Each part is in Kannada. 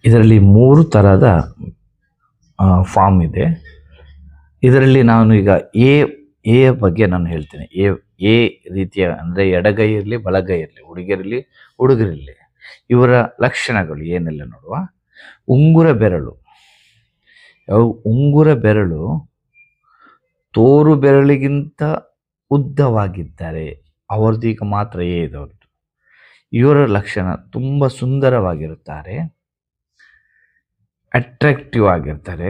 ಇದರಲ್ಲಿ 3 ಥರದ ಫಾರ್ಮ್ ಇದೆ. ಇದರಲ್ಲಿ ನಾನು ಈಗ ಎ ಬಗ್ಗೆ ನಾನು ಹೇಳ್ತೀನಿ. ಎ ರೀತಿಯ ಅಂದರೆ ಎಡಗೈ ಇರಲಿ ಬಲಗೈ ಇರಲಿ, ಹುಡುಗಿಯರಲ್ಲಿ ಹುಡುಗರಿರಲಿ, ಇವರ ಲಕ್ಷಣಗಳು ಏನೆಲ್ಲ ನೋಡುವ. ಉಂಗುರ ಬೆರಳು, ಉಂಗುರ ಬೆರಳು ತೋರು ಬೆರಳಿಗಿಂತ ಉದ್ದವಾಗಿದ್ದಾರೆ. ಅವ್ರದ್ದು ಈಗ ಮಾತ್ರ ಎ ಇದವ್ರದ್ದು. ಇವರ ಲಕ್ಷಣ ತುಂಬ ಸುಂದರವಾಗಿರುತ್ತಾರೆ, ಅಟ್ರಾಕ್ಟಿವ್ ಆಗಿರ್ತಾರೆ,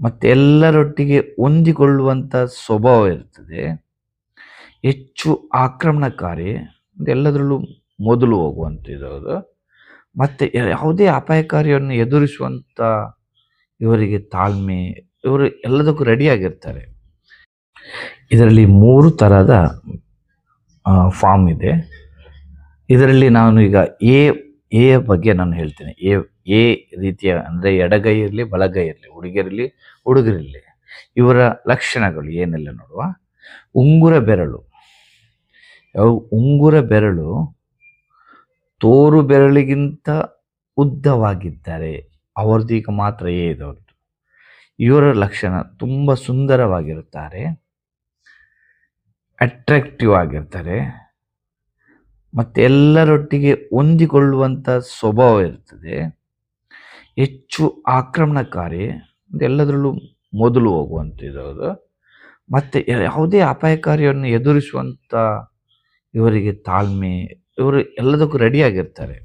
ಮತ್ತು ಎಲ್ಲರೊಟ್ಟಿಗೆ ಹೊಂದಿಕೊಳ್ಳುವಂಥ ಸ್ವಭಾವ ಇರ್ತದೆ. ಹೆಚ್ಚು ಆಕ್ರಮಣಕಾರಿ, ಎಲ್ಲದರಲ್ಲೂ ಮೊದಲು ಹೋಗುವಂಥದ್ದು, ಮತ್ತು ಯಾವುದೇ ಅಪಾಯಕಾರಿಯನ್ನು ಎದುರಿಸುವಂಥ ಇವರಿಗೆ ತಾಳ್ಮೆ, ಇವರು ಎಲ್ಲದಕ್ಕೂ ರೆಡಿಯಾಗಿರ್ತಾರೆ. ಇದರಲ್ಲಿ 3 ಥರದ ಫಾರ್ಮ್ ಇದೆ. ಇದರಲ್ಲಿ ನಾನು ಈಗ ಎ ಬಗ್ಗೆ ನಾನು ಹೇಳ್ತೀನಿ. ಎ ರೀತಿಯ ಅಂದರೆ ಎಡಗೈ ಇರಲಿ ಬಲಗೈ ಇರಲಿ, ಹುಡುಗಿಯರಲ್ಲಿ ಹುಡುಗರಿರಲಿ, ಇವರ ಲಕ್ಷಣಗಳು ಏನೆಲ್ಲ ನೋಡುವ. ಉಂಗುರ ಬೆರಳು, ಉಂಗುರ ಬೆರಳು ತೋರು ಬೆರಳಿಗಿಂತ ಉದ್ದವಾಗಿದ್ದಾರೆ. ಅವ್ರದ್ದು ಈಗ ಮಾತ್ರ ಎ ಇದವ್ರದ್ದು. ಇವರ ಲಕ್ಷಣ ತುಂಬ ಸುಂದರವಾಗಿರುತ್ತಾರೆ, ಅಟ್ರಾಕ್ಟಿವ್ ಆಗಿರ್ತಾರೆ, ಮತ್ತು ಎಲ್ಲರೊಟ್ಟಿಗೆ ಹೊಂದಿಕೊಳ್ಳುವಂಥ ಸ್ವಭಾವ ಇರ್ತದೆ. ಹೆಚ್ಚು ಆಕ್ರಮಣಕಾರಿ, ಎಲ್ಲದರಲ್ಲೂ ಮೊದಲು ಹೋಗುವಂಥದ್ದು, ಮತ್ತು ಯಾವುದೇ ಅಪಾಯಕಾರಿಯನ್ನು ಎದುರಿಸುವಂಥ ಇವರಿಗೆ ತಾಳ್ಮೆ, ಇವರು ಎಲ್ಲದಕ್ಕೂ ರೆಡಿಯಾಗಿರ್ತಾರೆ.